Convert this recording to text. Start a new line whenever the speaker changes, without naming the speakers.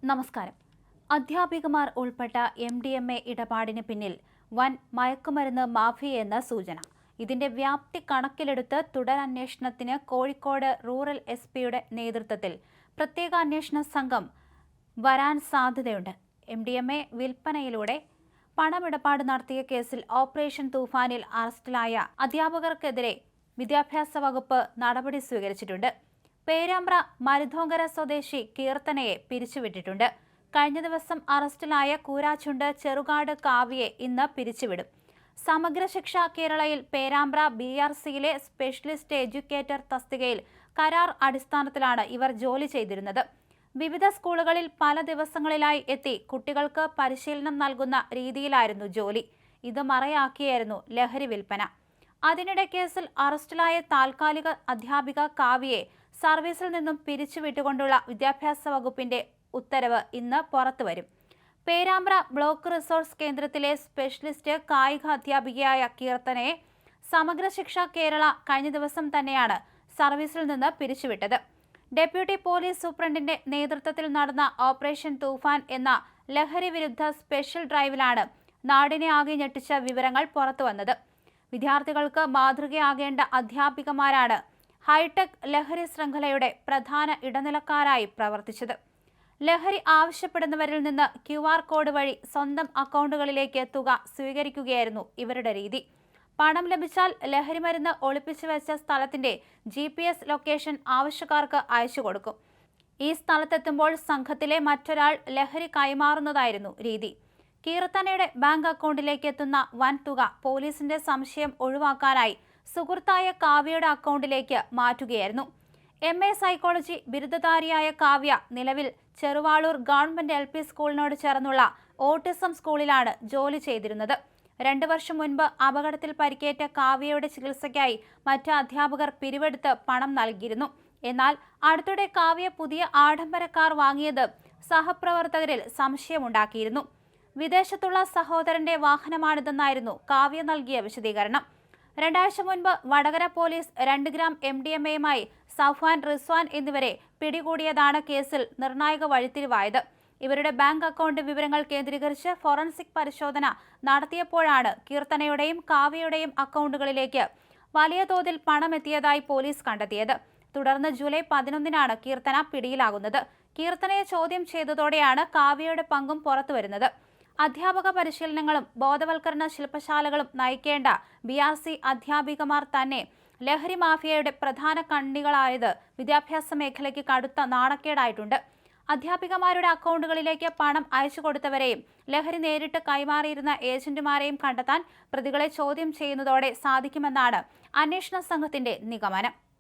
നമസ്കാരം. അധ്യാപികമാർ ഉൾപ്പെട്ട MDMA ഇടപാടിന് പിന്നിൽ വൻ മയക്കുമരുന്ന് മാഫിയയെന്ന സൂചന. ഇതിന്റെ വ്യാപ്തി കണക്കിലെടുത്ത് തുടരന്വേഷണത്തിന് കോഴിക്കോട് റൂറൽ SP-യുടെ നേതൃത്വത്തിൽ പ്രത്യേക അന്വേഷണ സംഘം വരാൻ സാധ്യതയുണ്ട്. MDMA വിൽപ്പനയിലൂടെ പണമിടപാട് നടത്തിയ കേസിൽ ഓപ്പറേഷൻ തൂഫാനിൽ അറസ്റ്റിലായ അധ്യാപകർക്കെതിരെ വിദ്യാഭ്യാസ വകുപ്പ് നടപടി സ്വീകരിച്ചിട്ടുണ്ട്. പേരാമ്പ്ര മരുതോങ്കര സ്വദേശി കീർത്തനയെ പിരിച്ചുവിട്ടിട്ടുണ്ട്. കഴിഞ്ഞ ദിവസം അറസ്റ്റിലായ കൂരാച്ചുണ്ട് ചെറുകാട് കാവ്യയെ ഇന്ന് പിരിച്ചുവിടും. സമഗ്ര ശിക്ഷ കേരളയിൽ പേരാമ്പ്ര BRCയിലെ സ്പെഷ്യലിസ്റ്റ് എഡ്യൂക്കേറ്റർ തസ്തികയിൽ കരാർ അടിസ്ഥാനത്തിലാണ് ഇവർ ജോലി ചെയ്തിരുന്നത്. വിവിധ സ്കൂളുകളിൽ പല ദിവസങ്ങളിലായി എത്തി കുട്ടികൾക്ക് പരിശീലനം നൽകുന്ന രീതിയിലായിരുന്നു ജോലി. ഇത് മറയാക്കിയായിരുന്നു ലഹരി വിൽപ്പന. അതിനിടെ കേസിൽ അറസ്റ്റിലായ താൽക്കാലിക അധ്യാപിക കാവ്യയെ സർവീസിൽ നിന്നും പിരിച്ചുവിട്ടുകൊണ്ടുള്ള വിദ്യാഭ്യാസ വകുപ്പിന്റെ ഉത്തരവ് ഇന്ന് പുറത്തുവരും. പേരാമ്പ്ര ബ്ലോക്ക് റിസോഴ്സ് കേന്ദ്രത്തിലെ സ്പെഷ്യലിസ്റ്റ് കായിക അധ്യാപികയായ കീർത്തനയെ സമഗ്ര ശിക്ഷ കേരള കഴിഞ്ഞ ദിവസം തന്നെയാണ് സർവീസിൽ നിന്ന് പിരിച്ചുവിട്ടത്. ഡെപ്യൂട്ടി പോലീസ് സൂപ്രണ്ടിന്റെ നേതൃത്വത്തിൽ നടന്ന ഓപ്പറേഷൻ തൂഫാൻ എന്ന ലഹരി വിരുദ്ധ സ്പെഷ്യൽ ഡ്രൈവിലാണ് നാടിനെ ആകെ ഞെട്ടിച്ച വിവരങ്ങൾ പുറത്തുവന്നത്. വിദ്യാർത്ഥികൾക്ക് മാതൃകയാകേണ്ട അധ്യാപികമാരാണ് ഹൈടെക് ലഹരി ശൃംഖലയുടെ പ്രധാന ഇടനിലക്കാരായി പ്രവർത്തിച്ചത്. ലഹരി ആവശ്യപ്പെടുന്നവരിൽ നിന്ന് QR കോഡ് വഴി സ്വന്തം അക്കൗണ്ടുകളിലേക്ക് തുക സ്വീകരിക്കുകയായിരുന്നു ഇവരുടെ രീതി. പണം ലഭിച്ചാൽ ലഹരിമരുന്ന് ഒളിപ്പിച്ചു വെച്ച സ്ഥലത്തിന്റെ GPS ലൊക്കേഷൻ ആവശ്യക്കാർക്ക് അയച്ചു കൊടുക്കും. ഈ സ്ഥലത്തെത്തുമ്പോൾ സംഘത്തിലെ മറ്റൊരാൾ ലഹരി കൈമാറുന്നതായിരുന്നു രീതി. കീർത്തനയുടെ ബാങ്ക് അക്കൗണ്ടിലേക്ക് എത്തുന്ന വൻ തുക പോലീസിന്റെ സംശയം ഒഴിവാക്കാനായി സുഹൃത്തായ കാവ്യയുടെ അക്കൗണ്ടിലേക്ക് മാറ്റുകയായിരുന്നു. MA സൈക്കോളജി ബിരുദധാരിയായ കാവ്യ നിലവിൽ ചെറുവാളൂർ ഗവൺമെന്റ് LP സ്കൂളിനോട് ചേർന്നുള്ള ഓട്ടിസം സ്കൂളിലാണ് ജോലി ചെയ്തിരുന്നത്. 2 വർഷം മുൻപ് അപകടത്തിൽ പരിക്കേറ്റ കാവ്യയുടെ ചികിത്സയ്ക്കായി മറ്റ് അധ്യാപകർ പിരിവെടുത്ത് പണം നൽകിയിരുന്നു. എന്നാൽ അടുത്തിടെ കാവ്യ പുതിയ ആഡംബര കാർ വാങ്ങിയത് സഹപ്രവർത്തകരിൽ സംശയമുണ്ടാക്കിയിരുന്നു. വിദേശത്തുള്ള സഹോദരന്റെ വാഹനമാണിതെന്നായിരുന്നു കാവ്യ നൽകിയ വിശദീകരണം. 2 ആഴ്ച മുൻപ് വടകര പോലീസ് 2 ഗ്രാം MDMA-യുമായി സഫ്വാൻ, റിസ്വാൻ എന്നിവരെ പിടികൂടിയതാണ് കേസിൽ നിർണായക വഴിത്തിരിവായത്. ഇവരുടെ ബാങ്ക് അക്കൗണ്ട് വിവരങ്ങൾ കേന്ദ്രീകരിച്ച് ഫോറൻസിക് പരിശോധന നടത്തിയപ്പോഴാണ് കീർത്തനയുടെയും കാവ്യയുടെയും അക്കൗണ്ടുകളിലേക്ക് വലിയ തോതിൽ പണം എത്തിയതായി പോലീസ് കണ്ടെത്തിയത്. തുടർന്ന് ജൂലൈ 11-നാണ് കീർത്തന പിടിയിലാകുന്നത്. കീർത്തനയെ ചോദ്യം ചെയ്തതോടെയാണ് കാവ്യയുടെ പങ്കും പുറത്തുവരുന്നത്. അധ്യാപക പരിശീലനങ്ങളും ബോധവൽക്കരണ ശില്പശാലകളും നയിക്കേണ്ട BRC അധ്യാപികമാർ തന്നെ ലഹരി മാഫിയയുടെ പ്രധാന കണ്ണികളായത് വിദ്യാഭ്യാസ മേഖലയ്ക്ക് കടുത്ത നാണക്കേടായിട്ടുണ്ട്. അധ്യാപികമാരുടെ അക്കൗണ്ടുകളിലേക്ക് പണം അയച്ചു കൊടുത്തവരെയും ലഹരി നേരിട്ട് കൈമാറിയിരുന്ന ഏജന്റുമാരെയും കണ്ടെത്താൻ പ്രതികളെ ചോദ്യം ചെയ്യുന്നതോടെ സാധിക്കുമെന്നാണ് അന്വേഷണ സംഘത്തിന്റെ നിഗമനം.